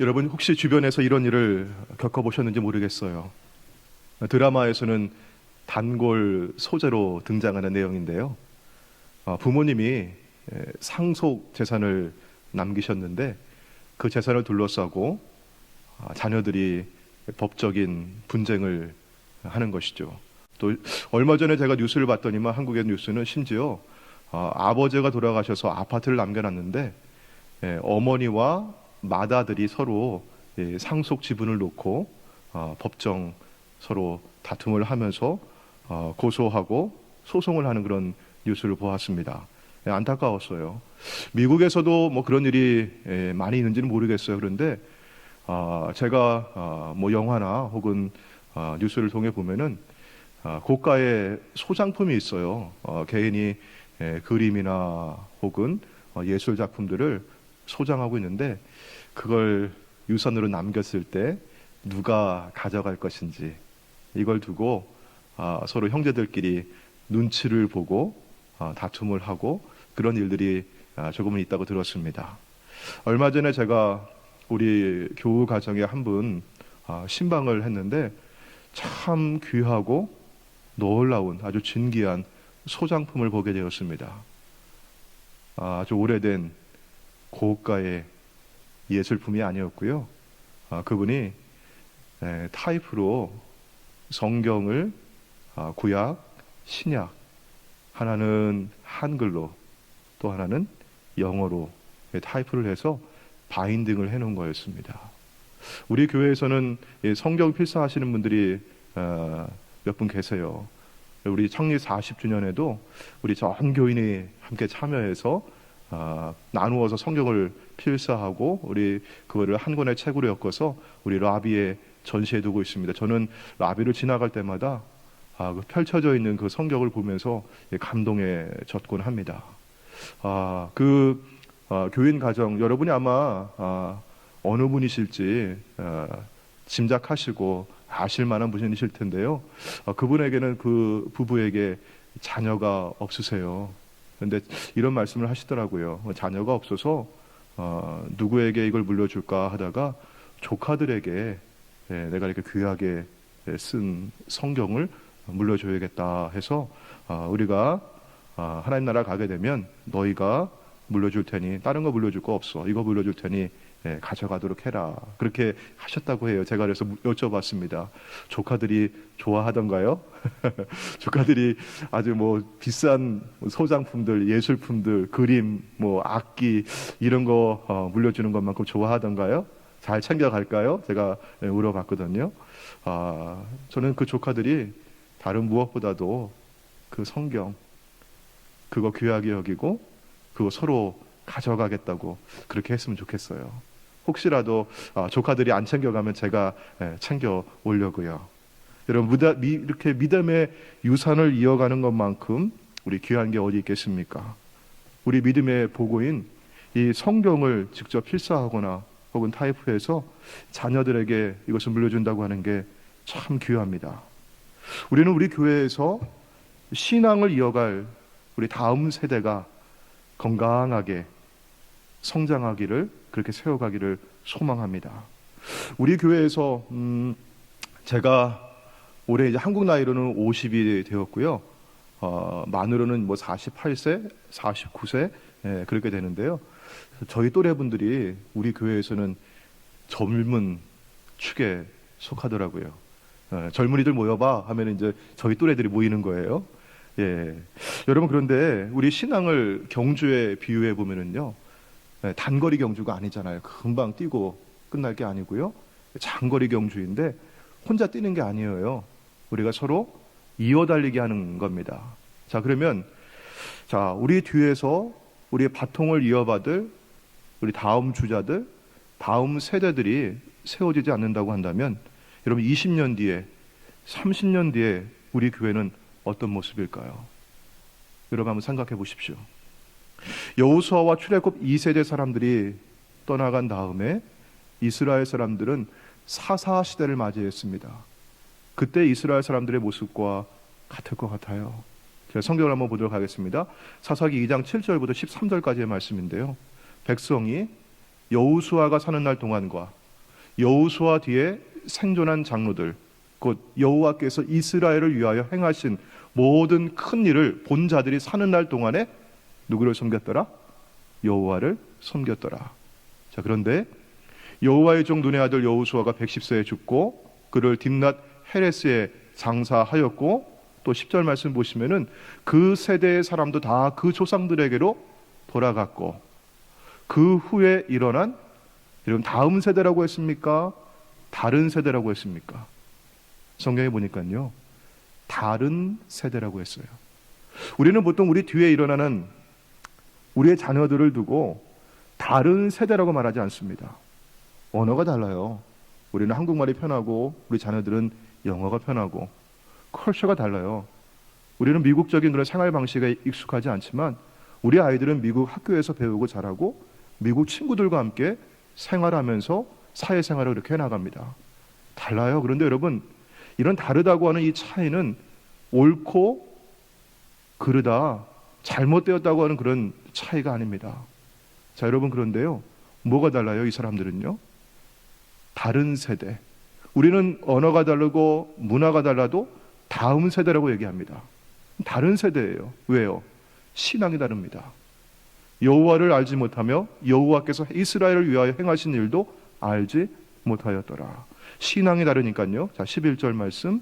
여러분 혹시 주변에서 이런 일을 겪어보셨는지 모르겠어요. 드라마에서는 단골 소재로 등장하는 내용인데요. 부모님이 상속 재산을 남기셨는데 그 재산을 둘러싸고 자녀들이 법적인 분쟁을 하는 것이죠. 또 얼마 전에 제가 뉴스를 봤더니만 한국의 뉴스는 심지어 아버지가 돌아가셔서 아파트를 남겨놨는데 어머니와 맏아들이 서로 상속 지분을 놓고 법정 서로 다툼을 하면서 고소하고 소송을 하는 그런 뉴스를 보았습니다. 안타까웠어요. 미국에서도 뭐 그런 일이 많이 있는지는 모르겠어요. 그런데 제가 뭐 영화나 혹은 뉴스를 통해 보면은 고가의 소장품이 있어요. 개인이 그림이나 혹은 예술 작품들을 소장하고 있는데 그걸 유산으로 남겼을 때 누가 가져갈 것인지 이걸 두고 서로 형제들끼리 눈치를 보고 다툼을 하고 그런 일들이 조금은 있다고 들었습니다. 얼마 전에 제가 우리 교우 가정에 한 분 신방을 했는데 참 귀하고 놀라운 아주 진귀한 소장품을 보게 되었습니다. 아주 오래된 고가의 예술품이 아니었고요. 그분이 타이프로 성경을 구약, 신약, 하나는 한글로 또 하나는 영어로 타이프를 해서 바인딩을 해놓은 거였습니다. 우리 교회에서는 성경 필사하시는 분들이 몇 분 계세요. 우리 창립 40주년에도 우리 전 교인이 함께 참여해서 나누어서 성경을 필사하고 우리 그거를 한 권의 책으로 엮어서 우리 라비에 전시해 두고 있습니다. 저는 라비를 지나갈 때마다 그 펼쳐져 있는 그 성경을 보면서 감동에 젖곤 합니다. 교인 가정 여러분이 아마 어느 분이실지 짐작하시고 아실 만한 분이실 텐데요. 그분에게는 그 부부에게 자녀가 없으세요. 그런데 이런 말씀을 하시더라고요. 자녀가 없어서 누구에게 이걸 물려줄까 하다가 조카들에게 내가 이렇게 귀하게 쓴 성경을 물려줘야겠다 해서 우리가 하나님 나라 가게 되면 너희가 물려줄 테니 다른 거 물려줄 거 없어. 이거 물려줄 테니 가져가도록 해라. 그렇게 하셨다고 해요. 제가 그래서 여쭤봤습니다. 조카들이 좋아하던가요? 조카들이 아주 뭐 비싼 소장품들, 예술품들, 그림, 뭐 악기 이런 거 물려주는 것만큼 좋아하던가요? 잘 챙겨갈까요? 제가 물어봤거든요. 저는 그 조카들이 다른 무엇보다도 그 성경 그거 귀하게 여기고 그거 서로 가져가겠다고 그렇게 했으면 좋겠어요. 혹시라도 조카들이 안 챙겨가면 제가 챙겨 오려고요. 여러분 이렇게 믿음의 유산을 이어가는 것만큼 우리 귀한 게 어디 있겠습니까? 우리 믿음의 보고인 이 성경을 직접 필사하거나 혹은 타이프해서 자녀들에게 이것을 물려준다고 하는 게 참 귀합니다. 우리는 우리 교회에서 신앙을 이어갈 우리 다음 세대가 건강하게 성장하기를 그렇게 세워가기를 소망합니다. 우리 교회에서 제가 올해 이제 한국 나이로는 50이 되었고요. 만으로는 뭐 48세, 49세 그렇게 되는데요. 저희 또래분들이 우리 교회에서는 젊은 축에 속하더라고요. 젊은이들 모여봐 하면 이제 저희 또래들이 모이는 거예요. 여러분 그런데 우리 신앙을 경주에 비유해 보면은요. 단거리 경주가 아니잖아요. 금방 뛰고 끝날 게 아니고요. 장거리 경주인데 혼자 뛰는 게 아니에요. 우리가 서로 이어달리게 하는 겁니다. 자, 그러면 우리 뒤에서 우리의 바통을 이어받을 우리 다음 주자들, 다음 세대들이 세워지지 않는다고 한다면 여러분 20년 뒤에 30년 뒤에 우리 교회는 어떤 모습일까요? 여러분 한번 생각해 보십시오. 여호수아와 출애굽 2세대 사람들이 떠나간 다음에 이스라엘 사람들은 사사 시대를 맞이했습니다. 그때 이스라엘 사람들의 모습과 같을 것 같아요. 제가 성경을 한번 보도록 하겠습니다. 사사기 2장 7절부터 13절까지의 말씀인데요. 백성이 여호수아가 사는 날 동안과 여호수아 뒤에 생존한 장로들, 곧 여호와께서 이스라엘을 위하여 행하신 모든 큰 일을 본 자들이 사는 날 동안에 누구를 섬겼더라? 여호와를 섬겼더라. 자, 그런데 여호와의 종 눈의 아들 여호수아가 110세에 죽고 그를 딥낫 헤레스에 장사하였고, 또 10절 말씀 보시면은 그 세대의 사람도 다 그 조상들에게로 돌아갔고, 그 후에 일어난, 여러분 다음 세대라고 했습니까? 다른 세대라고 했습니까? 성경에 보니까요, 다른 세대라고 했어요. 우리는 보통 우리 뒤에 일어나는 우리의 자녀들을 두고 다른 세대라고 말하지 않습니다. 언어가 달라요. 우리는 한국말이 편하고 우리 자녀들은 영어가 편하고, 컬처가 달라요. 우리는 미국적인 그런 생활 방식에 익숙하지 않지만 우리 아이들은 미국 학교에서 배우고 자라고 미국 친구들과 함께 생활하면서 사회생활을 그렇게 해나갑니다. 달라요. 그런데 여러분, 이런 다르다고 하는 이 차이는 옳고 그르다, 잘못되었다고 하는 그런 차이가 아닙니다. 자, 여러분, 그런데요, 뭐가 달라요? 이 사람들은요, 다른 세대. 우리는 언어가 다르고 문화가 달라도 다음 세대라고 얘기합니다. 다른 세대예요. 왜요? 신앙이 다릅니다. 여호와를 알지 못하며 여호와께서 이스라엘을 위하여 행하신 일도 알지 못하였더라. 신앙이 다르니까요. 자, 11절 말씀.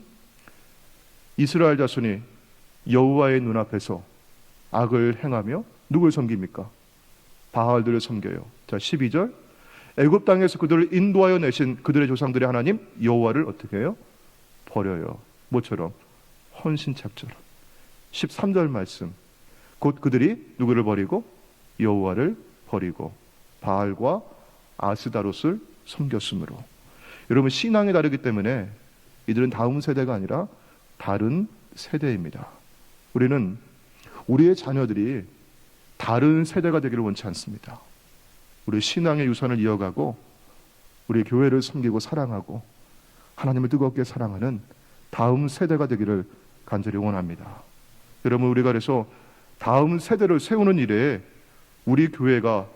이스라엘 자손이 여호와의 눈앞에서 악을 행하며 누굴 섬깁니까? 바알들을 섬겨요. 자, 12절. 애굽 땅에서 그들을 인도하여 내신 그들의 조상들의 하나님 여호와를 어떻게 해요? 버려요. 뭐처럼? 헌신책처럼. 13절 말씀. 곧 그들이 누구를 버리고? 여호와를 버리고 바알과 아스다롯을 섬겼으므로. 여러분, 신앙이 다르기 때문에 이들은 다음 세대가 아니라 다른 세대입니다. 우리는 우리의 자녀들이 다른 세대가 되기를 원치 않습니다. 우리 신앙의 유산을 이어가고 우리 교회를 섬기고 사랑하고 하나님을 뜨겁게 사랑하는 다음 세대가 되기를 간절히 원합니다. 여러분, 우리가 그래서 다음 세대를 세우는 일에 우리 교회가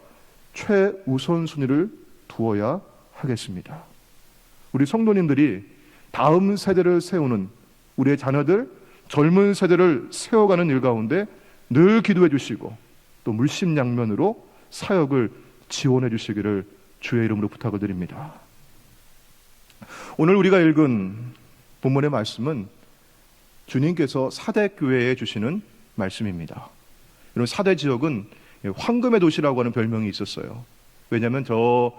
최우선순위를 두어야 하겠습니다. 우리 성도님들이 다음 세대를 세우는, 우리의 자녀들, 젊은 세대를 세워가는 일 가운데 늘 기도해 주시고 또 물심양면으로 사역을 지원해 주시기를 주의 이름으로 부탁을 드립니다. 오늘 우리가 읽은 본문의 말씀은 주님께서 사대교회에 주시는 말씀입니다. 이런 사대 지역은 황금의 도시라고 하는 별명이 있었어요. 왜냐하면 저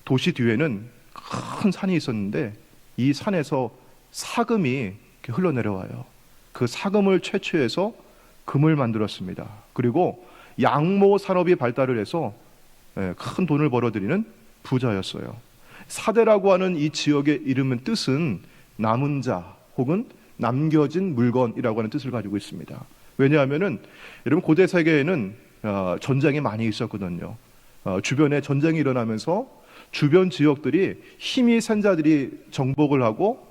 도시 뒤에는 큰 산이 있었는데 이 산에서 사금이 흘러내려와요. 그 사금을 채취해서 금을 만들었습니다. 그리고 양모 산업이 발달을 해서 큰 돈을 벌어들이는 부자였어요. 사대라고 하는 이 지역의 이름은 뜻은 남은 자 혹은 남겨진 물건이라고 하는 뜻을 가지고 있습니다. 왜냐하면은 여러분, 고대 세계에는 전쟁이 많이 있었거든요. 주변에 전쟁이 일어나면서 주변 지역들이 힘이 센 자들이 정복을 하고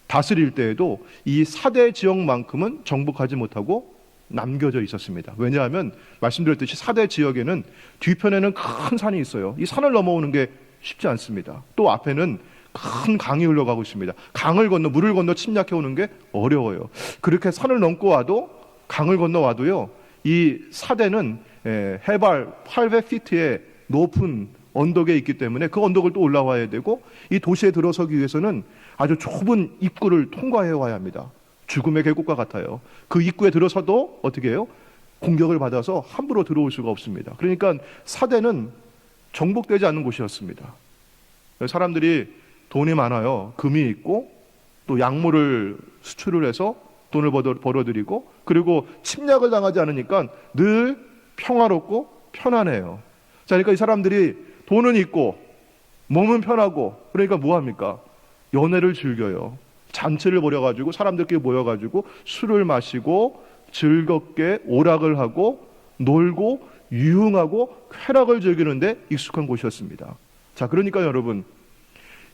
다스릴 때에도 이 사대 지역만큼은 정복하지 못하고 남겨져 있었습니다. 왜냐하면 말씀드렸듯이 사대 지역에는 뒤편에는 큰 산이 있어요. 이 산을 넘어오는 게 쉽지 않습니다. 또 앞에는 큰 강이 흘러가고 있습니다. 강을 건너, 물을 건너 침략해 오는 게 어려워요. 그렇게 산을 넘고 와도, 강을 건너 와도요, 이 사대는 해발 800피트의 높은 언덕에 있기 때문에 그 언덕을 또 올라와야 되고, 이 도시에 들어서기 위해서는 아주 좁은 입구를 통과해 와야 합니다. 죽음의 계곡과 같아요. 그 입구에 들어서도 어떻게 해요? 공격을 받아서 함부로 들어올 수가 없습니다. 그러니까 사대는 정복되지 않는 곳이었습니다. 사람들이 돈이 많아요. 금이 있고 또 약물을 수출을 해서 돈을 벌어들이고, 그리고 침략을 당하지 않으니까 늘 평화롭고 편안해요. 자, 그러니까 이 사람들이 돈은 있고 몸은 편하고, 그러니까 뭐합니까? 연애를 즐겨요. 잔치를 벌여가지고 사람들끼리 모여가지고 술을 마시고 즐겁게 오락을 하고 놀고 유흥하고 쾌락을 즐기는데 익숙한 곳이었습니다. 자, 그러니까 여러분,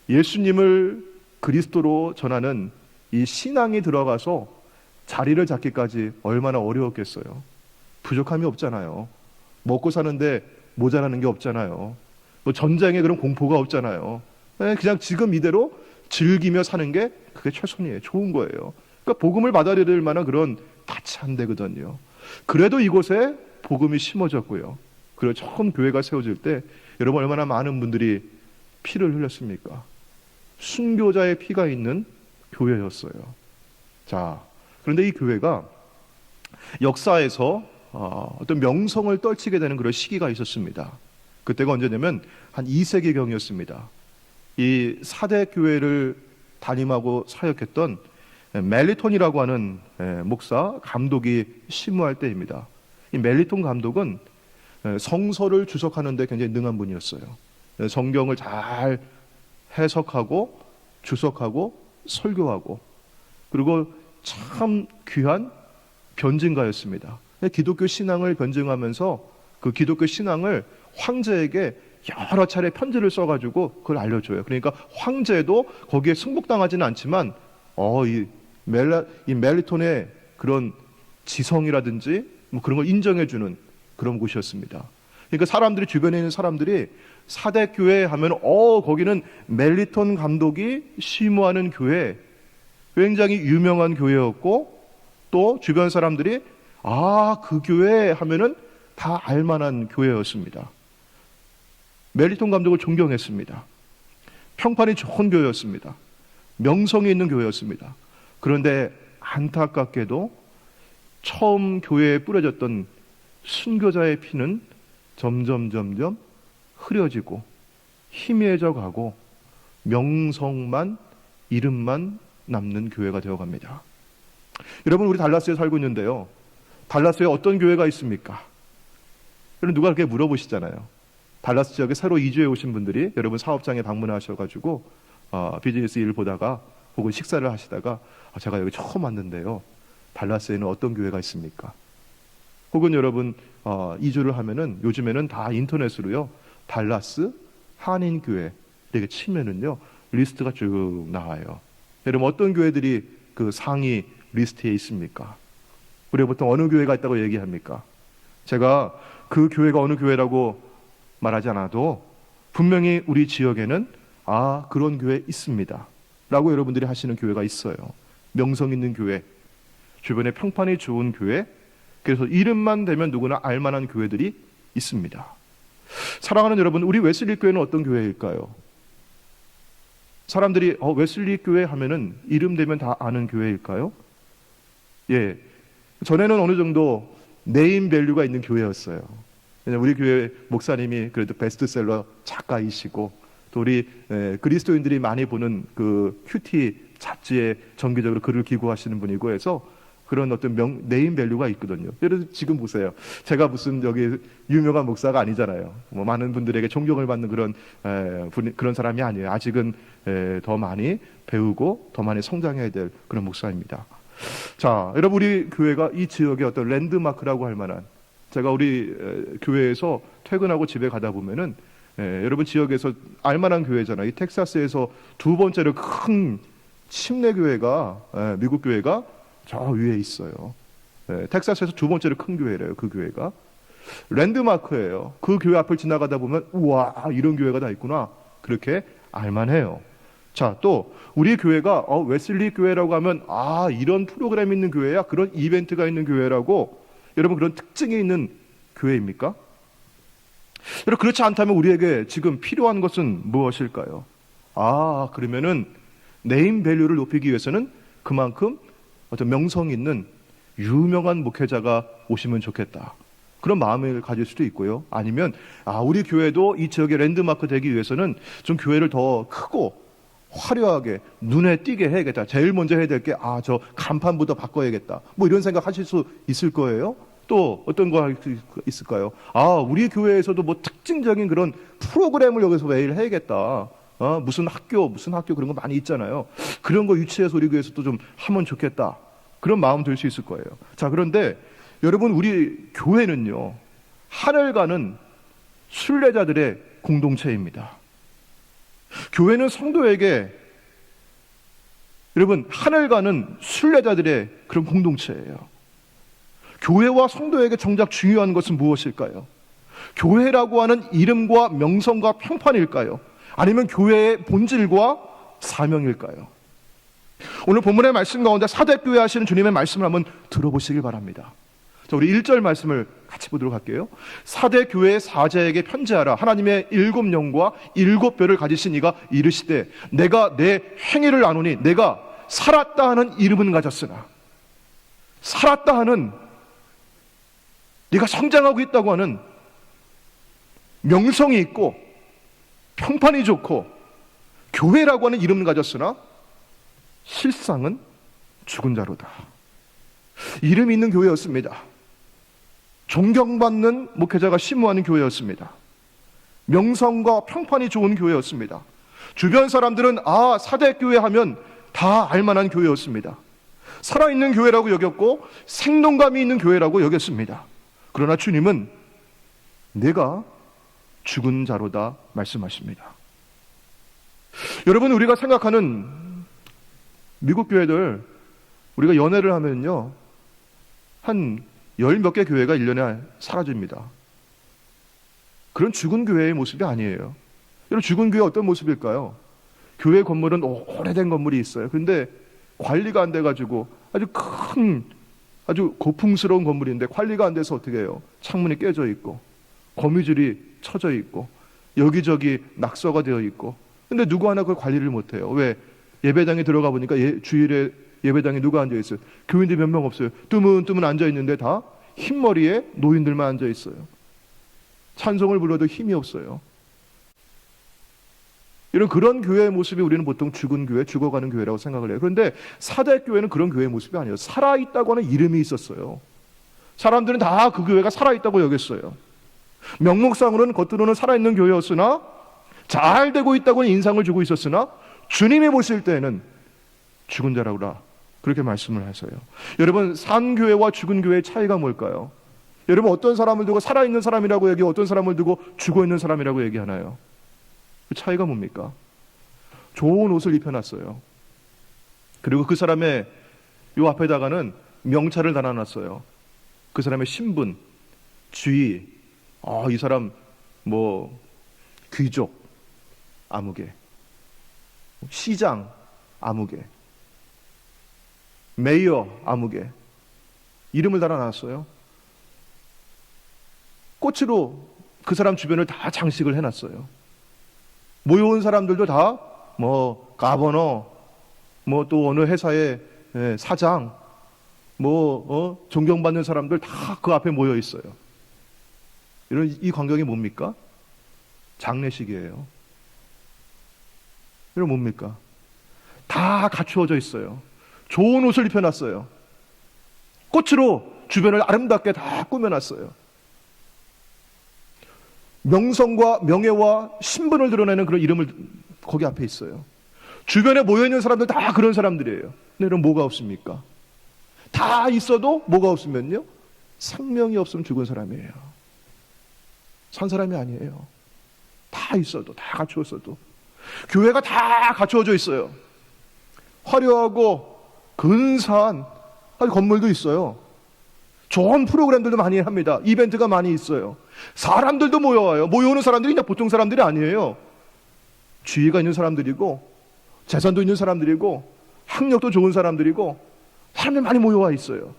예수님을 그리스도로 전하는 이 신앙이 들어가서 자리를 잡기까지 얼마나 어려웠겠어요. 부족함이 없잖아요. 먹고 사는데 모자라는 게 없잖아요. 또 전쟁에 그런 공포가 없잖아요. 그냥 지금 이대로 즐기며 사는 게 그게 최선이에요. 좋은 거예요. 그러니까 복음을 받아들일 만한 그런 낯이 안 되거든요. 그래도 이곳에 복음이 심어졌고요. 그리고 처음 교회가 세워질 때 여러분 얼마나 많은 분들이 피를 흘렸습니까? 순교자의 피가 있는 교회였어요. 자, 그런데 이 교회가 역사에서 어떤 명성을 떨치게 되는 그런 시기가 있었습니다. 그때가 언제냐면 한 2세기경이었습니다. 이 사대 교회를 담임하고 사역했던 멜리톤이라고 하는 목사 감독이 심무할 때입니다. 이 멜리톤 감독은 성서를 주석하는 데 굉장히 능한 분이었어요. 성경을 잘 해석하고 주석하고 설교하고, 그리고 참 귀한 변증가였습니다. 기독교 신앙을 변증하면서 그 기독교 신앙을 황제에게 여러 차례 편지를 써가지고 그걸 알려줘요. 그러니까 황제도 거기에 승복당하지는 않지만 이 멜리톤의 그런 지성이라든지 뭐 그런 걸 인정해주는 그런 곳이었습니다. 그러니까 사람들이, 주변에 있는 사람들이 사대교회 하면 거기는 멜리톤 감독이 심무하는 교회, 굉장히 유명한 교회였고, 또 주변 사람들이 그 교회 하면은 다 알만한 교회였습니다. 멜리톤 감독을 존경했습니다. 평판이 좋은 교회였습니다. 명성이 있는 교회였습니다. 그런데 안타깝게도 처음 교회에 뿌려졌던 순교자의 피는 점점 흐려지고 희미해져 가고 명성만, 이름만 남는 교회가 되어갑니다. 여러분, 우리 달라스에 살고 있는데요, 달라스에 어떤 교회가 있습니까? 여러분, 누가 그렇게 물어보시잖아요. 달라스 지역에 새로 이주해 오신 분들이 여러분 사업장에 방문하셔가지고 비즈니스 일을 보다가 혹은 식사를 하시다가 제가 여기 처음 왔는데요, 달라스에는 어떤 교회가 있습니까? 혹은 여러분 이주를 하면은 요즘에는 다 인터넷으로요, 달라스 한인교회 이렇게 치면은요 리스트가 쭉 나와요. 여러분, 어떤 교회들이 그 상위 리스트에 있습니까? 우리가 보통 어느 교회가 있다고 얘기합니까? 제가 그 교회가 어느 교회라고 말하지 않아도 분명히 우리 지역에는 그런 교회 있습니다 라고 여러분들이 하시는 교회가 있어요. 명성 있는 교회, 주변에 평판이 좋은 교회, 그래서 이름만 대면 누구나 알만한 교회들이 있습니다. 사랑하는 여러분, 우리 웨슬리 교회는 어떤 교회일까요? 사람들이 웨슬리 교회 하면은 이름 대면 다 아는 교회일까요? 예, 전에는 어느 정도 네임 밸류가 있는 교회였어요. 우리 교회 목사님이 그래도 베스트셀러 작가이시고, 또 우리 그리스도인들이 많이 보는 그 큐티 잡지에 정기적으로 글을 기고하시는 분이고 해서 그런 어떤 네임 밸류가 있거든요. 예를 들어 지금 보세요. 제가 무슨 여기 유명한 목사가 아니잖아요. 뭐 많은 분들에게 존경을 받는 그런 사람이 아니에요. 아직은 더 많이 배우고 더 많이 성장해야 될 그런 목사입니다. 자, 여러분, 우리 교회가 이 지역의 어떤 랜드마크라고 할 만한, 제가 우리 교회에서 퇴근하고 집에 가다 보면은 여러분 지역에서 알만한 교회잖아요. 이 텍사스에서 두 번째로 큰 침례 교회가 미국 교회가 저 위에 있어요. 텍사스에서 두 번째로 큰 교회래요. 그 교회가 랜드마크예요. 그 교회 앞을 지나가다 보면 우와, 이런 교회가 다 있구나, 그렇게 알만해요. 자, 또 우리 교회가 웨슬리 교회라고 하면 이런 프로그램이 있는 교회야, 그런 이벤트가 있는 교회라고, 여러분, 그런 특징이 있는 교회입니까? 여러분, 그렇지 않다면 우리에게 지금 필요한 것은 무엇일까요? 그러면은 네임 밸류를 높이기 위해서는 그만큼 어떤 명성 있는 유명한 목회자가 오시면 좋겠다, 그런 마음을 가질 수도 있고요. 아니면 우리 교회도 이 지역의 랜드마크 되기 위해서는 좀 교회를 더 크고 화려하게 눈에 띄게 해야겠다. 제일 먼저 해야 될 게 저 간판부터 바꿔야겠다, 뭐 이런 생각 하실 수 있을 거예요. 또 어떤 거 있을까요? 우리 교회에서도 뭐 특징적인 그런 프로그램을 여기서 매일 해야겠다. 무슨 학교 그런 거 많이 있잖아요. 그런 거 유치해서 우리 교회에서도 좀 하면 좋겠다, 그런 마음 들 수 있을 거예요. 자, 그런데 여러분, 우리 교회는요, 하늘 가는 순례자들의 공동체입니다. 교회는 성도에게, 여러분, 하늘 가는 순례자들의 그런 공동체예요. 교회와 성도에게 정작 중요한 것은 무엇일까요? 교회라고 하는 이름과 명성과 평판일까요? 아니면 교회의 본질과 사명일까요? 오늘 본문의 말씀 가운데 사대교회 하시는 주님의 말씀을 한번 들어보시길 바랍니다. 자, 우리 1절 말씀을 같이 보도록 할게요. 사대교회의 사자에게 편지하라. 하나님의 7영과 7뼈를 가지신 이가 이르시되 내가 내 행위를 아노니 내가 살았다 하는 이름은 가졌으나, 살았다 하는, 네가 성장하고 있다고 하는 명성이 있고 평판이 좋고 교회라고 하는 이름을 가졌으나 실상은 죽은 자로다. 이름이 있는 교회였습니다. 존경받는 목회자가 심무하는 교회였습니다. 명성과 평판이 좋은 교회였습니다. 주변 사람들은 사대교회 하면 다 알만한 교회였습니다. 살아있는 교회라고 여겼고 생동감이 있는 교회라고 여겼습니다. 그러나 주님은 내가 죽은 자로다 말씀하십니다. 여러분, 우리가 생각하는 미국 교회들, 우리가 연애를 하면요 한 10몇 개 교회가 1년에 사라집니다. 그런 죽은 교회의 모습이 아니에요. 여러분, 죽은 교회 어떤 모습일까요? 교회 건물은 오래된 건물이 있어요. 그런데 관리가 안 돼가지고 아주 큰, 아주 고풍스러운 건물인데 관리가 안 돼서 어떻게 해요? 창문이 깨져 있고 거미줄이 쳐져 있고 여기저기 낙서가 되어 있고, 근데 누구 하나 그걸 관리를 못해요. 왜? 예배당에 들어가 보니까 주일에 예배당에 누가 앉아 있어요? 교인들 몇 명 없어요. 뜨문뜨문 앉아 있는데 다 흰머리에 노인들만 앉아 있어요. 찬송을 불러도 힘이 없어요. 이런 그런 교회의 모습이 우리는 보통 죽은 교회, 죽어가는 교회라고 생각을 해요. 그런데 사대교회는 그런 교회의 모습이 아니에요. 살아있다고 하는 이름이 있었어요. 사람들은 다 그 교회가 살아있다고 여겼어요. 명목상으로는 겉으로는 살아있는 교회였으나 잘 되고 있다고 인상을 주고 있었으나 주님이 보실 때에는 죽은 자라고라 그렇게 말씀을 하세요. 여러분, 산 교회와 죽은 교회의 차이가 뭘까요? 여러분, 어떤 사람을 두고 살아있는 사람이라고 얘기하고 어떤 사람을 두고 죽어있는 사람이라고 얘기하나요? 그 차이가 뭡니까? 좋은 옷을 입혀놨어요. 그리고 그 사람의 요 앞에다가는 명찰을 달아놨어요. 그 사람의 신분, 주의, 이 사람 귀족 아무개, 시장 아무개, 메이어 아무개, 이름을 달아놨어요. 꽃으로 그 사람 주변을 다 장식을 해놨어요. 모여온 사람들도 다 가버너, 또 어느 회사의 사장, 존경받는 사람들 다 그 앞에 모여 있어요. 이 광경이 뭡니까? 장례식이에요. 이건 뭡니까? 다 갖추어져 있어요. 좋은 옷을 입혀놨어요. 꽃으로 주변을 아름답게 다 꾸며놨어요. 명성과 명예와 신분을 드러내는 그런 이름을 거기 앞에 있어요. 주변에 모여있는 사람들 다 그런 사람들이에요. 근데 그럼 뭐가 없습니까? 다 있어도 뭐가 없으면요? 생명이 없으면 죽은 사람이에요. 산 사람이 아니에요. 다 있어도, 다 갖추었어도. 교회가 다 갖추어져 있어요. 화려하고 근사한 건물도 있어요. 좋은 프로그램들도 많이 합니다. 이벤트가 많이 있어요. 사람들도 모여와요. 모여오는 사람들이 그냥 보통 사람들이 아니에요. 지위가 있는 사람들이고 재산도 있는 사람들이고 학력도 좋은 사람들이고 사람들이 많이 모여와 있어요.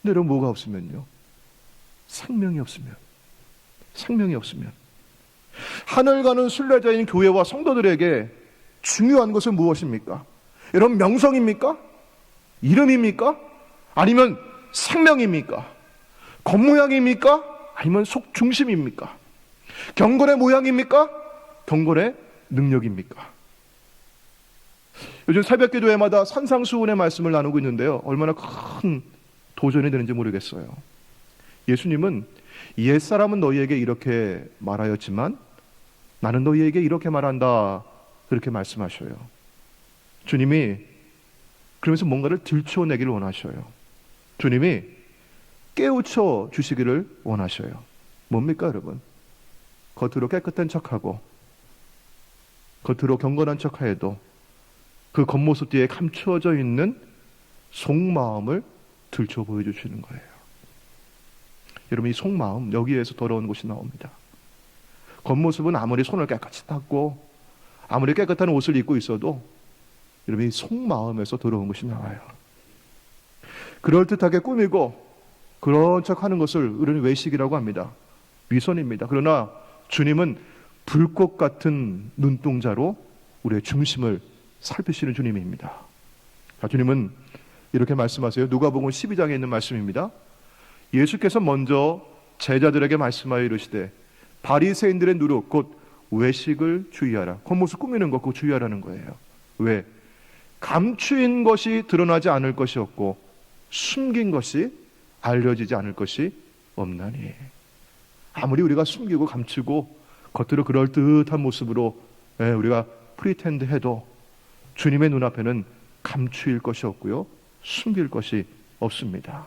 근데 여러분, 뭐가 없으면요? 생명이 없으면, 하늘 가는 순례자인 교회와 성도들에게 중요한 것은 무엇입니까? 여러분, 명성입니까? 이름입니까? 아니면 생명입니까? 겉모양입니까? 아니면 속 중심입니까? 경건의 모양입니까? 경건의 능력입니까? 요즘 새벽 기도회마다 산상수훈의 말씀을 나누고 있는데요, 얼마나 큰 도전이 되는지 모르겠어요. 예수님은 옛사람은 너희에게 이렇게 말하였지만 나는 너희에게 이렇게 말한다, 그렇게 말씀하셔요. 주님이 그러면서 뭔가를 들춰내기를 원하셔요. 주님이 깨우쳐 주시기를 원하셔요. 뭡니까, 여러분? 겉으로 깨끗한 척하고 겉으로 경건한 척하여도 그 겉모습 뒤에 감추어져 있는 속마음을 들춰 보여주시는 거예요. 여러분, 이 속마음, 여기에서 더러운 것이 나옵니다. 겉모습은 아무리 손을 깨끗이 닦고 아무리 깨끗한 옷을 입고 있어도 여러분, 이 속마음에서 더러운 것이 나와요. 그럴듯하게 꾸미고 그런 척하는 것을 우리는 외식이라고 합니다. 위선입니다. 그러나 주님은 불꽃 같은 눈동자로 우리의 중심을 살피시는 주님입니다. 자, 주님은 이렇게 말씀하세요. 누가복음 12장에 있는 말씀입니다. 예수께서 먼저 제자들에게 말씀하여 이르시되 바리새인들의 누룩 곧 외식을 주의하라. 겉모습 꾸미는 것, 그거 주의하라는 거예요. 왜? 감추인 것이 드러나지 않을 것이 없고 숨긴 것이 알려지지 않을 것이 없나니. 아무리 우리가 숨기고 감추고 겉으로 그럴듯한 모습으로 우리가 프리텐드 해도 주님의 눈앞에는 감추일 것이 없고요, 숨길 것이 없습니다.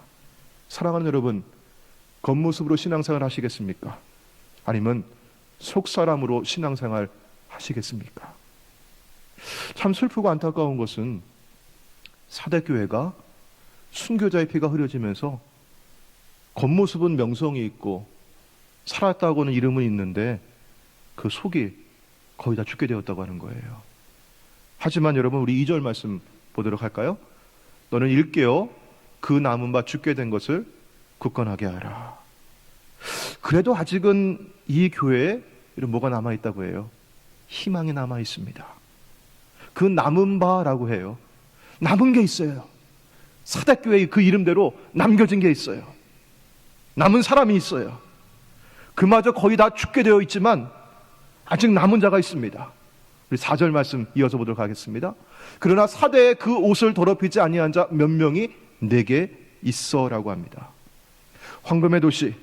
사랑하는 여러분, 겉모습으로 신앙생활 하시겠습니까? 아니면 속사람으로 신앙생활 하시겠습니까? 참 슬프고 안타까운 것은 사대교회가 순교자의 피가 흐려지면서 겉모습은 명성이 있고 살았다고는 이름은 있는데 그 속이 거의 다 죽게 되었다고 하는 거예요. 하지만 여러분, 우리 2절 말씀 보도록 할까요? 너는 일깨어 그 남은 바 죽게 된 것을 굳건하게 하라. 그래도 아직은 이 교회에 뭐가 남아있다고 해요? 희망이 남아있습니다. 그 남은 바라고 해요. 남은 게 있어요. 사대교회의 그 이름대로 남겨진 게 있어요. 남은 사람이 있어요. 그마저 거의 다 죽게 되어 있지만 아직 남은 자가 있습니다. 우리 4절 말씀 이어서 보도록 하겠습니다. 그러나 사대에 그 옷을 더럽히지 아니한 자 몇 명이 내게 있어라고 합니다. 황금의 도시,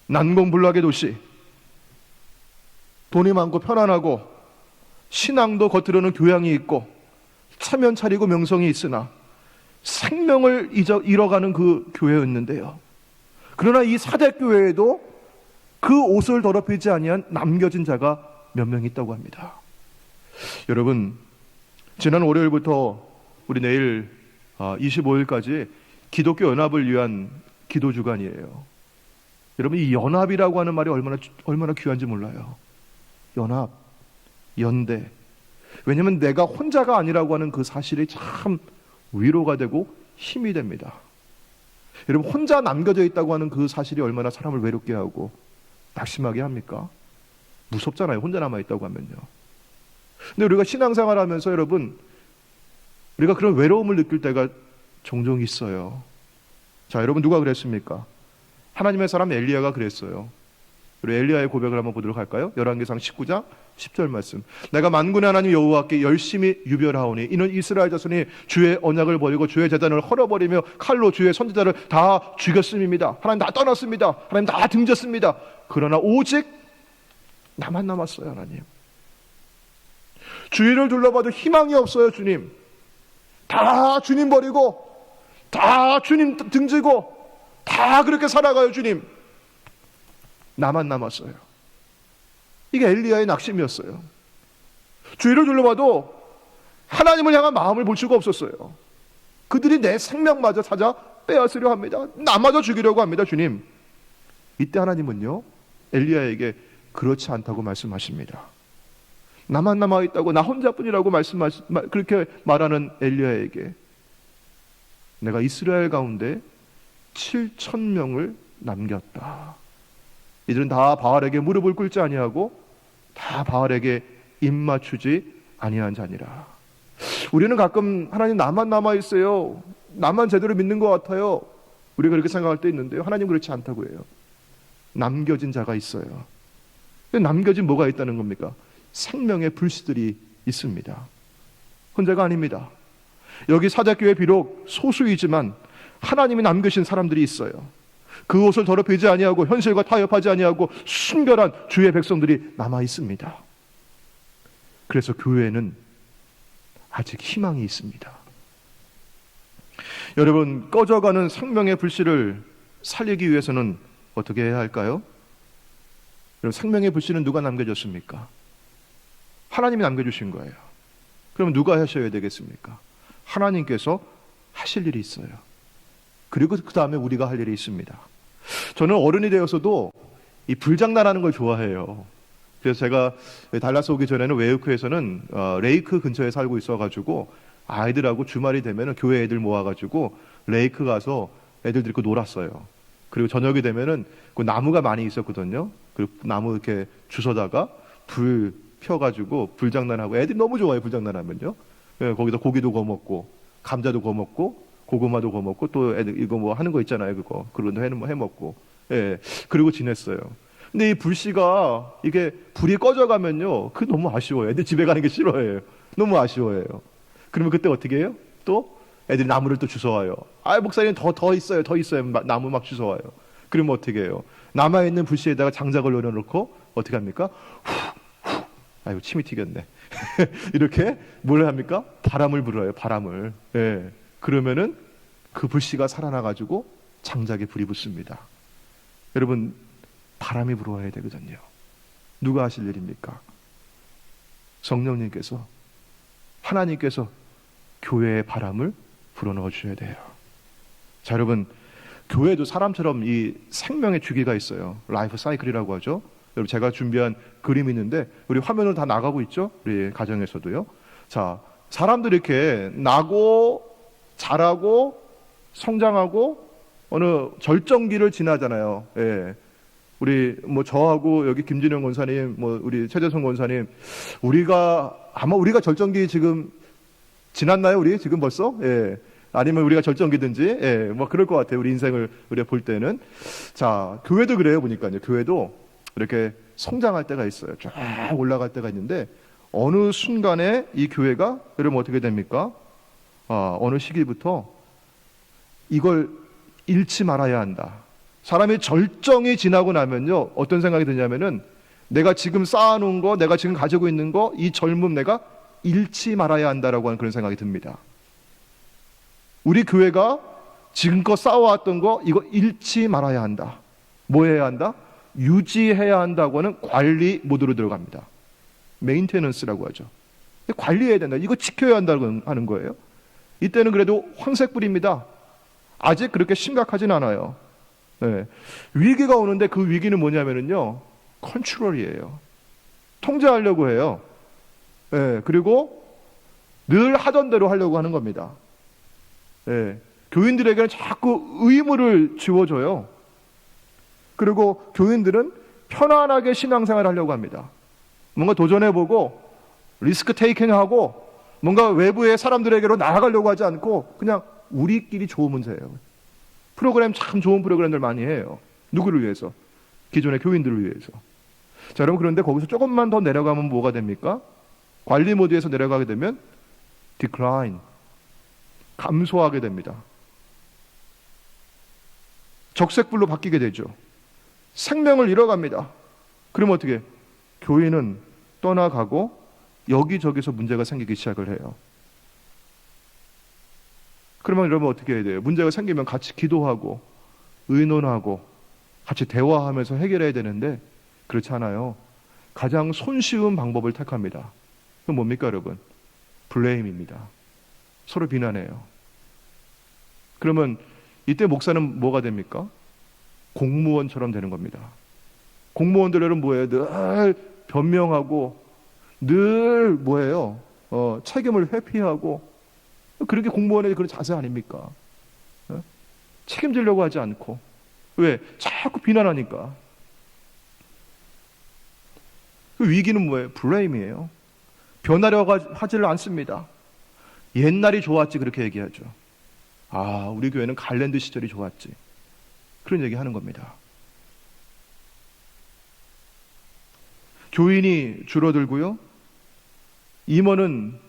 난공불락의 도시, 돈이 많고 편안하고 신앙도 겉으로는 교양이 있고 체면 차리고 명성이 있으나 생명을 잃어가는 그 교회였는데요. 그러나 이 사대교회에도 그 옷을 더럽히지 아니한 남겨진 자가 몇 명 있다고 합니다. 여러분, 지난 월요일부터 우리 내일 25일까지 기독교 연합을 위한 기도 주간이에요. 여러분, 이 연합이라고 하는 말이 얼마나 귀한지 몰라요. 연합, 연대. 왜냐하면 내가 혼자가 아니라고 하는 그 사실이 참 위로가 되고 힘이 됩니다. 여러분, 혼자 남겨져 있다고 하는 그 사실이 얼마나 사람을 외롭게 하고 낙심하게 합니까? 무섭잖아요, 혼자 남아있다고 하면요. 근데 우리가 신앙생활 하면서 여러분, 우리가 그런 외로움을 느낄 때가 종종 있어요. 자, 여러분, 누가 그랬습니까? 하나님의 사람 엘리야가 그랬어요. 우리 엘리야의 고백을 한번 보도록 할까요? 열왕기상 19장 10절 말씀. 내가 만군의 하나님 여호와께 열심히 유별하오니 이는 이스라엘 자손이 주의 언약을 버리고 주의 제단을 헐어버리며 칼로 주의 선지자를 다 죽였음입니다. 하나님 다 떠났습니다. 하나님 다 등졌습니다. 그러나 오직 나만 남았어요. 하나님, 주위를 둘러봐도 희망이 없어요. 주님, 다 주님 버리고 다 주님 등지고 다 그렇게 살아가요. 주님, 나만 남았어요. 이게 엘리야의 낙심이었어요. 주위를 둘러봐도 하나님을 향한 마음을 볼 수가 없었어요. 그들이 내 생명마저 찾아 빼앗으려 합니다. 나마저 죽이려고 합니다. 주님, 이때 하나님은요, 엘리야에게 그렇지 않다고 말씀하십니다. 나만 남아있다고, 나 혼자뿐이라고 그렇게 말하는 엘리야에게 내가 이스라엘 가운데 7,000명을 남겼다. 이들은 다 바알에게 무릎을 꿇지 아니하고 다 바알에게 입맞추지 아니한 자니라. 우리는 가끔 하나님 나만 남아있어요, 나만 제대로 믿는 것 같아요, 우리가 그렇게 생각할 때 있는데요, 하나님 그렇지 않다고 해요. 남겨진 자가 있어요. 남겨진 뭐가 있다는 겁니까? 생명의 불씨들이 있습니다. 혼자가 아닙니다. 여기 사대교회 비록 소수이지만 하나님이 남기신 사람들이 있어요. 그 옷을 더럽히지 아니하고 현실과 타협하지 아니하고 순결한 주의 백성들이 남아 있습니다. 그래서 교회는 아직 희망이 있습니다. 여러분, 꺼져가는 생명의 불씨를 살리기 위해서는 어떻게 해야 할까요? 여러분, 생명의 불씨는 누가 남겨줬습니까? 하나님이 남겨주신 거예요. 그럼 누가 하셔야 되겠습니까? 하나님께서 하실 일이 있어요. 그리고 그 다음에 우리가 할 일이 있습니다. 저는 어른이 되어서도 이 불장난하는 걸 좋아해요. 그래서 제가 달라스 오기 전에는 웨이크에서는 레이크 근처에 살고 있어가지고 아이들하고 주말이 되면은 교회 애들 모아가지고 레이크 가서 애들 데리고 놀았어요. 그리고 저녁이 되면은 그 나무가 많이 있었거든요. 그리고 나무 이렇게 주워다가 불 펴가지고 불장난하고 애들이 너무 좋아해요. 불장난하면요. 예, 거기서 고기도 구워 먹고 감자도 구워 먹고 고구마도 구워 먹고 또 애들 이거 뭐 하는 거 있잖아요. 그런 거 해 먹고 예, 그리고 지냈어요. 근데 이 불씨가 이게 불이 꺼져가면요, 그 너무 아쉬워요. 애들 집에 가는 게 싫어해요. 너무 아쉬워해요. 그러면 그때 어떻게 해요? 또 애들이 나무를 또 주워와요. 아, 목사님 더 있어요, 더 있어요. 나무 막 주워와요. 그러면 어떻게 해요? 남아 있는 불씨에다가 장작을 넣어놓고 어떻게 합니까? 아이고 침이 튀겼네. 이렇게 뭘 합니까? 바람을 불어요. 바람을. 예. 그러면은 그 불씨가 살아나가지고 장작에 불이 붙습니다. 여러분, 바람이 불어와야 되거든요. 누가 하실 일입니까? 성령님께서, 하나님께서 교회의 바람을 불어넣어 주셔야 돼요. 자, 여러분, 교회도 사람처럼 이 생명의 주기가 있어요. 라이프 사이클이라고 하죠. 여러분, 제가 준비한 그림이 있는데 우리 화면으로 다 나가고 있죠? 우리 가정에서도요. 자, 사람들이 이렇게 나고 자라고 성장하고 어느 절정기를 지나잖아요. 예. 우리 뭐 저하고 여기 김진영 권사님, 뭐 우리 최재성 권사님, 아마 우리가 절정기 지금 지났나요? 우리 지금 벌써? 예. 아니면 우리가 절정기든지, 예, 뭐 그럴 것 같아요. 우리 인생을 우리가 볼 때는. 자, 교회도 그래요. 보니까요. 교회도 이렇게 성장할 때가 있어요. 쫙 올라갈 때가 있는데 어느 순간에 이 교회가 여러분 어떻게 됩니까? 어느 시기부터 이걸 잃지 말아야 한다. 사람이 절정이 지나고 나면요, 어떤 생각이 드냐면은 내가 지금 쌓아놓은 거, 내가 지금 가지고 있는 거, 이 젊음 내가 잃지 말아야 한다라고 하는 그런 생각이 듭니다. 우리 교회가 지금껏 쌓아왔던 거, 이거 잃지 말아야 한다. 뭐 해야 한다? 유지해야 한다고 하는 관리 모드로 들어갑니다. 메인테넌스라고 하죠. 관리해야 된다. 이거 지켜야 한다고 하는 거예요. 이때는 그래도 황색불입니다. 아직 그렇게 심각하진 않아요. 네. 위기가 오는데 그 위기는 뭐냐면요, 컨트롤이에요. 통제하려고 해요. 네. 그리고 늘 하던 대로 하려고 하는 겁니다. 네. 교인들에게는 자꾸 의무를 지워줘요. 그리고 교인들은 편안하게 신앙생활을 하려고 합니다. 뭔가 도전해보고 리스크 테이킹하고 뭔가 외부의 사람들에게로 나아가려고 하지 않고 그냥 우리끼리 좋으면 돼요. 프로그램 참 좋은 프로그램들 많이 해요. 누구를 위해서? 기존의 교인들을 위해서. 자, 여러분, 그런데 거기서 조금만 더 내려가면 뭐가 됩니까? 관리 모드에서 내려가게 되면 decline, 감소하게 됩니다. 적색불로 바뀌게 되죠. 생명을 잃어갑니다. 그러면 어떻게? 교인은 떠나가고 여기저기서 문제가 생기기 시작을 해요. 그러면 여러분 어떻게 해야 돼요? 문제가 생기면 같이 기도하고 의논하고 같이 대화하면서 해결해야 되는데 그렇지 않아요. 가장 손쉬운 방법을 택합니다. 그건 뭡니까, 여러분? 블레임입니다. 서로 비난해요. 그러면 이때 목사는 뭐가 됩니까? 공무원처럼 되는 겁니다. 공무원들은 뭐예요? 늘 변명하고 늘 뭐예요? 책임을 회피하고, 그렇게 공무원의 그런 자세 아닙니까? 책임지려고 하지 않고. 왜? 자꾸 비난하니까. 그 위기는 뭐예요? 블레임이에요. 변하려고 하지를 않습니다. 옛날이 좋았지, 그렇게 얘기하죠. 아, 우리 교회는 갈랜드 시절이 좋았지. 그런 얘기 하는 겁니다. 교인이 줄어들고요. 임원은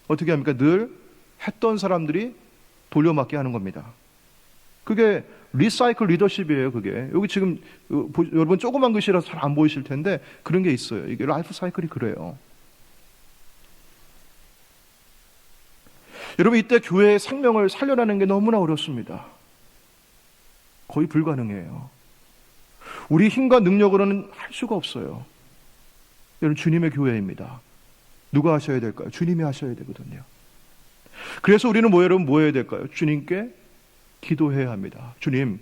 어떻게 합니까? 늘 했던 사람들이 돌려막기 하는 겁니다. 그게 리사이클 리더십이에요. 그게 여기 지금 여러분 조그만 글씨라서 잘 안 보이실 텐데 그런 게 있어요. 이게 라이프 사이클이 그래요. 여러분, 이때 교회의 생명을 살려내는 게 너무나 어렵습니다. 거의 불가능해요. 우리 힘과 능력으로는 할 수가 없어요. 여러분, 주님의 교회입니다. 누가 하셔야 될까요? 주님이 하셔야 되거든요. 그래서 우리는 여러분 뭐 해야 될까요? 주님께 기도해야 합니다. 주님,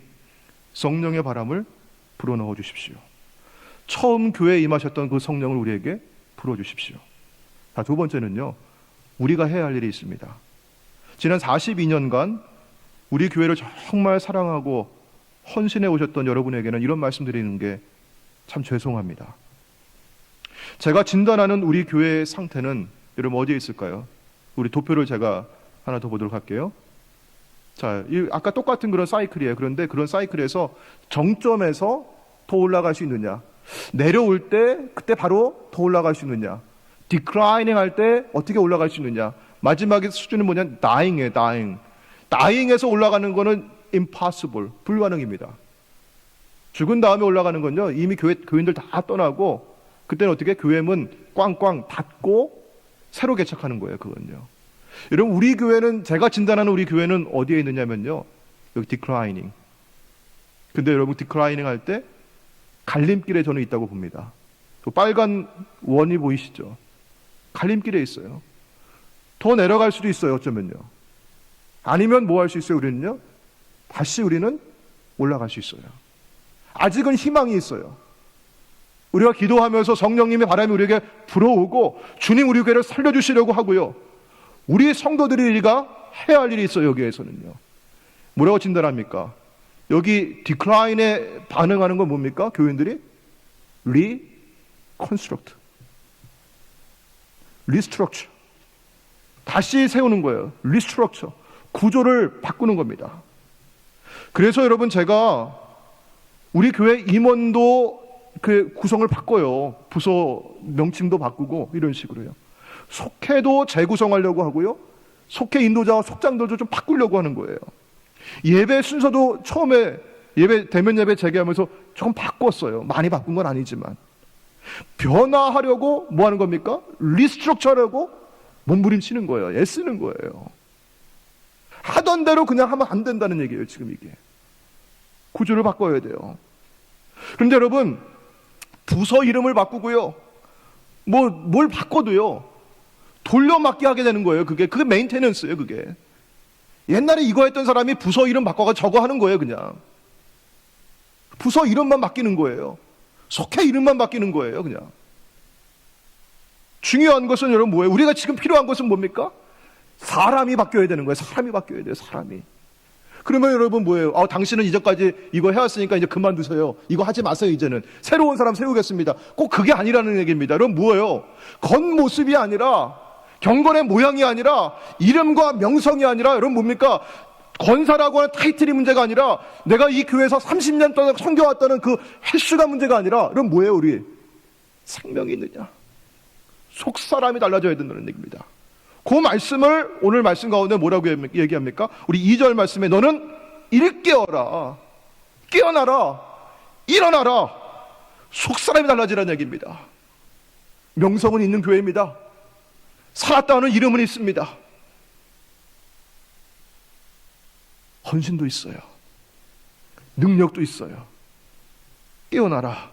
성령의 바람을 불어넣어 주십시오. 처음 교회에 임하셨던 그 성령을 우리에게 불어주십시오. 자, 두 번째는요, 우리가 해야 할 일이 있습니다. 지난 42년간 우리 교회를 정말 사랑하고 헌신해 오셨던 여러분에게는 이런 말씀 드리는 게 참 죄송합니다. 제가 진단하는 우리 교회의 상태는 여러분 어디에 있을까요? 우리 도표를 제가 하나 더 보도록 할게요. 자, 아까 똑같은 그런 사이클이에요. 그런데 그런 사이클에서 정점에서 더 올라갈 수 있느냐, 내려올 때 그때 바로 더 올라갈 수 있느냐, 디클라이닝 할 때 어떻게 올라갈 수 있느냐, 마지막에 수준은 뭐냐, dying이에요. dying에서 올라가는 거는 impossible, 불가능입니다. 죽은 다음에 올라가는 건요, 이미 교인들 다 떠나고 그때는 어떻게 교회 문 꽝꽝 닫고 새로 개척하는 거예요. 그건요. 여러분, 우리 교회는, 제가 진단하는 우리 교회는 어디에 있느냐면요, 여기 디클라이닝. 근데 여러분, 디클라이닝 할 때 갈림길에 저는 있다고 봅니다. 그 빨간 원이 보이시죠? 갈림길에 있어요. 더 내려갈 수도 있어요. 어쩌면요. 아니면 뭐 할 수 있어요? 우리는요, 다시 우리는 올라갈 수 있어요. 아직은 희망이 있어요. 우리가 기도하면서 성령님의 바람이 우리에게 불어오고 주님 우리 교회를 살려주시려고 하고요, 우리 성도들이가 해야 할 일이 있어요. 여기에서는요, 뭐라고 진단합니까? 여기 디클라인에 반응하는 건 뭡니까? 교인들이 리컨스트럭트, 리스트럭처, 다시 세우는 거예요. 리스트럭처, 구조를 바꾸는 겁니다. 그래서 여러분, 제가 우리 교회 임원도 그 구성을 바꿔요. 부서 명칭도 바꾸고 이런 식으로요. 속회도 재구성하려고 하고요, 속회 인도자와 속장들도 좀 바꾸려고 하는 거예요. 예배 순서도 처음에 대면 예배 재개하면서 조금 바꿨어요. 많이 바꾼 건 아니지만 변화하려고 뭐 하는 겁니까? 리스트럭처하려고 몸부림치는 거예요. 애쓰는 거예요. 하던 대로 그냥 하면 안 된다는 얘기예요. 지금 이게 구조를 바꿔야 돼요. 그런데 여러분, 부서 이름을 바꾸고요, 뭘 바꿔도요, 돌려막기 하게 되는 거예요. 그게 메인테넌스예요. 그게 옛날에 이거 했던 사람이 부서 이름 바꿔가 저거 하는 거예요. 그냥 부서 이름만 바뀌는 거예요. 속회 이름만 바뀌는 거예요. 그냥 중요한 것은 여러분 뭐예요? 우리가 지금 필요한 것은 뭡니까? 사람이 바뀌어야 되는 거예요. 사람이 바뀌어야 돼요. 사람이. 그러면 여러분 뭐예요? 당신은 이전까지 이거 해왔으니까 이제 그만두세요. 이거 하지 마세요. 이제는 새로운 사람 세우겠습니다. 꼭 그게 아니라는 얘기입니다. 여러분 뭐예요? 겉모습이 아니라, 경건의 모양이 아니라, 이름과 명성이 아니라, 여러분 뭡니까? 권사라고 하는 타이틀이 문제가 아니라, 내가 이 교회에서 30년 동안 섬겨왔다는 그 횟수가 문제가 아니라, 여러분 뭐예요? 우리 생명이 있느냐, 속사람이 달라져야 된다는 얘기입니다. 그 말씀을 오늘 말씀 가운데 뭐라고 얘기합니까? 우리 2절 말씀에 너는 일깨어라, 깨어나라, 일어나라, 속사람이 달라지라는 얘기입니다. 명성은 있는 교회입니다. 살았다는 이름은 있습니다. 헌신도 있어요. 능력도 있어요. 깨어나라.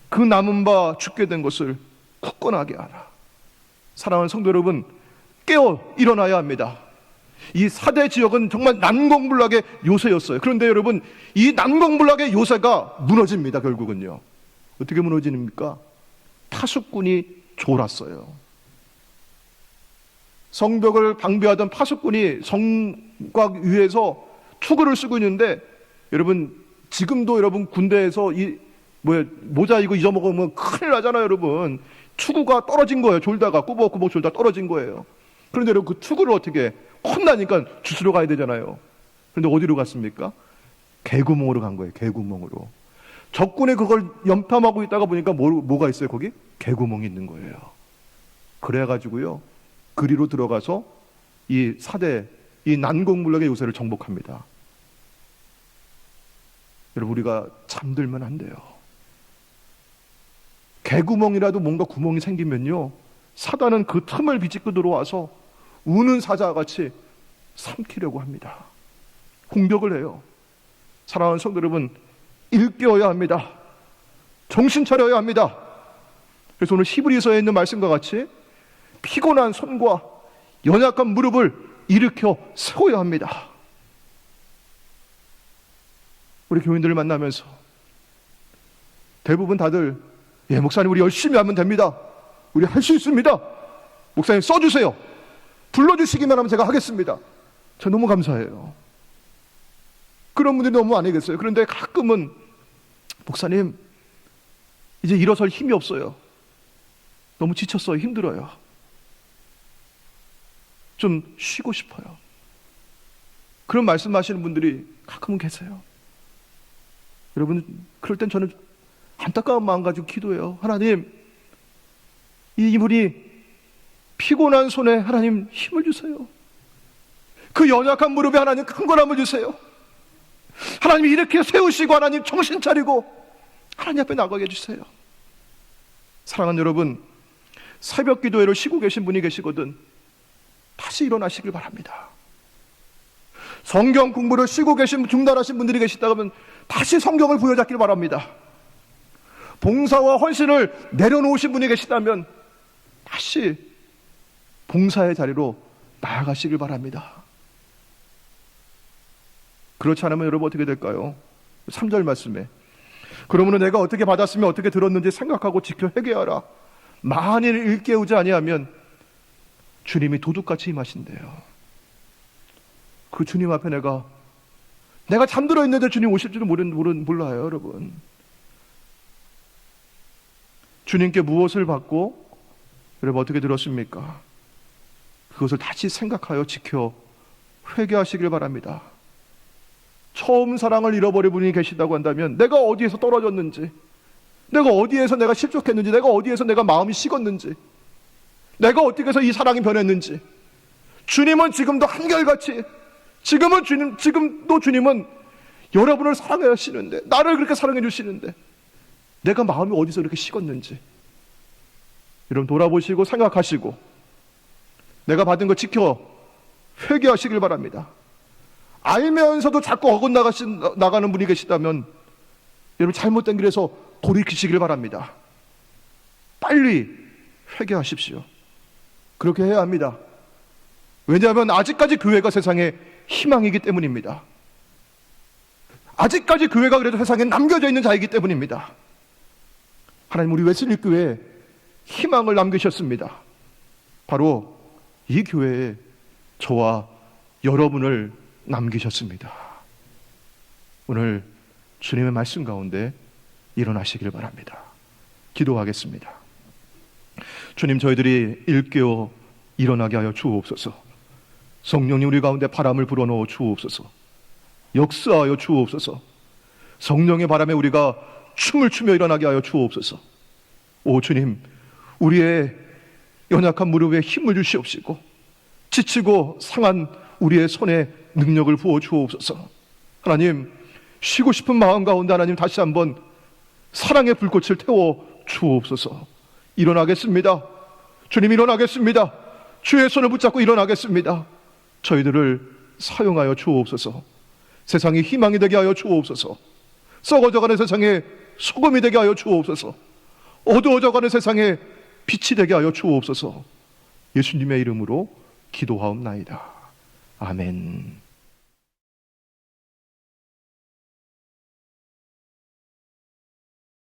그 남은 바 죽게 된 것을 굳건하게 하라. 사랑하는 성도 여러분, 깨어 일어나야 합니다. 이 4대 지역은 정말 난공불락의 요새였어요. 그런데 여러분, 이 난공불락의 요새가 무너집니다. 결국은요, 어떻게 무너집니까? 파수꾼이 졸았어요. 성벽을 방비하던 파수꾼이 성곽 위에서 투구를 쓰고 있는데, 여러분 지금도 여러분 군대에서 모자 이거 잊어먹으면 큰일 나잖아요. 여러분 투구가 떨어진 거예요. 졸다가 꾸벅꾸벅 졸다 떨어진 거예요. 그런데 여러분 그 투구를 어떻게 혼나니까 주스러 가야 되잖아요. 그런데 어디로 갔습니까? 개구멍으로 간 거예요. 개구멍으로. 적군이 그걸 연탐하고 있다가 보니까 뭐가 있어요? 거기 개구멍이 있는 거예요. 그래가지고요, 그리로 들어가서 이 4대 이 난공불락의 요새를 정복합니다. 여러분, 우리가 잠들면 안 돼요. 개구멍이라도 뭔가 구멍이 생기면요, 사단은 그 틈을 비집고 들어와서 우는 사자같이 삼키려고 합니다. 공격을 해요. 사랑하는 성도 여러분, 일깨어야 합니다. 정신 차려야 합니다. 그래서 오늘 히브리서에 있는 말씀과 같이 피곤한 손과 연약한 무릎을 일으켜 세워야 합니다. 우리 교인들을 만나면서 대부분 다들 예, 목사님 우리 열심히 하면 됩니다. 우리 할 수 있습니다. 목사님 써주세요. 불러주시기만 하면 제가 하겠습니다. 저 너무 감사해요. 그런 분들이 너무 아니겠어요? 그런데 가끔은 목사님 이제 일어설 힘이 없어요. 너무 지쳤어요. 힘들어요. 좀 쉬고 싶어요. 그런 말씀하시는 분들이 가끔은 계세요. 여러분, 그럴 땐 저는 안타까운 마음 가지고 기도해요. 하나님, 이분이 피곤한 손에 하나님 힘을 주세요. 그 연약한 무릎에 하나님 강건함을 주세요. 하나님 이렇게 세우시고 하나님 정신 차리고 하나님 앞에 나가게 해주세요. 사랑하는 여러분, 새벽 기도회로 쉬고 계신 분이 계시거든 다시 일어나시길 바랍니다. 성경 공부를 쉬고 계신 중단하신 분들이 계시다면 다시 성경을 부여잡길 바랍니다. 봉사와 헌신을 내려놓으신 분이 계시다면 다시 봉사의 자리로 나아가시길 바랍니다. 그렇지 않으면 여러분 어떻게 될까요? 3절 말씀에 그러므로 내가 어떻게 받았으며 어떻게 들었는지 생각하고 지켜 회개하라. 만일 일깨우지 아니하면 주님이 도둑같이 임하신대요. 그 주님 앞에 내가 잠들어 있는데 주님 오실 줄은 몰라요. 여러분, 주님께 무엇을 받고 여러분 어떻게 들었습니까? 그것을 다시 생각하여 지켜 회개하시길 바랍니다. 처음 사랑을 잃어버린 분이 계시다고 한다면 내가 어디에서 떨어졌는지, 내가 어디에서 내가 실족했는지, 내가 어디에서 내가 마음이 식었는지, 내가 어떻게 해서 이 사랑이 변했는지, 주님은 지금도 한결같이 지금도 주님은 여러분을 사랑해 하시는데, 나를 그렇게 사랑해 주시는데 내가 마음이 어디서 이렇게 식었는지 여러분 돌아보시고 생각하시고 내가 받은 거 지켜 회개하시길 바랍니다. 알면서도 자꾸 어긋나가는 분이 계시다면 여러분 잘못된 길에서 돌이키시길 바랍니다. 빨리 회개하십시오. 그렇게 해야 합니다. 왜냐하면 아직까지 교회가 세상에 희망이기 때문입니다. 아직까지 교회가 그래도 세상에 남겨져 있는 자이기 때문입니다. 하나님 우리 웨슬리 교회에 희망을 남기셨습니다. 바로 이 교회에 저와 여러분을 남기셨습니다. 오늘 주님의 말씀 가운데 일어나시길 바랍니다. 기도하겠습니다. 주님, 저희들이 일깨어 일어나게 하여 주옵소서. 성령님 우리 가운데 바람을 불어넣어 주옵소서. 역사하여 주옵소서. 성령의 바람에 우리가 춤을 추며 일어나게 하여 주옵소서. 오 주님, 우리의 연약한 무릎에 힘을 주시옵시고 지치고 상한 우리의 손에 능력을 부어 주옵소서. 하나님, 쉬고 싶은 마음 가운데 하나님 다시 한번 사랑의 불꽃을 태워 주옵소서. 일어나겠습니다. 주님, 일어나겠습니다. 주의 손을 붙잡고 일어나겠습니다. 저희들을 사용하여 주옵소서. 세상이 희망이 되게 하여 주옵소서. 썩어져가는 세상에 소금이 되게 하여 주옵소서. 어두워져가는 세상에 빛이 되게 하여 주옵소서. 예수님의 이름으로 기도하옵나이다. 아멘.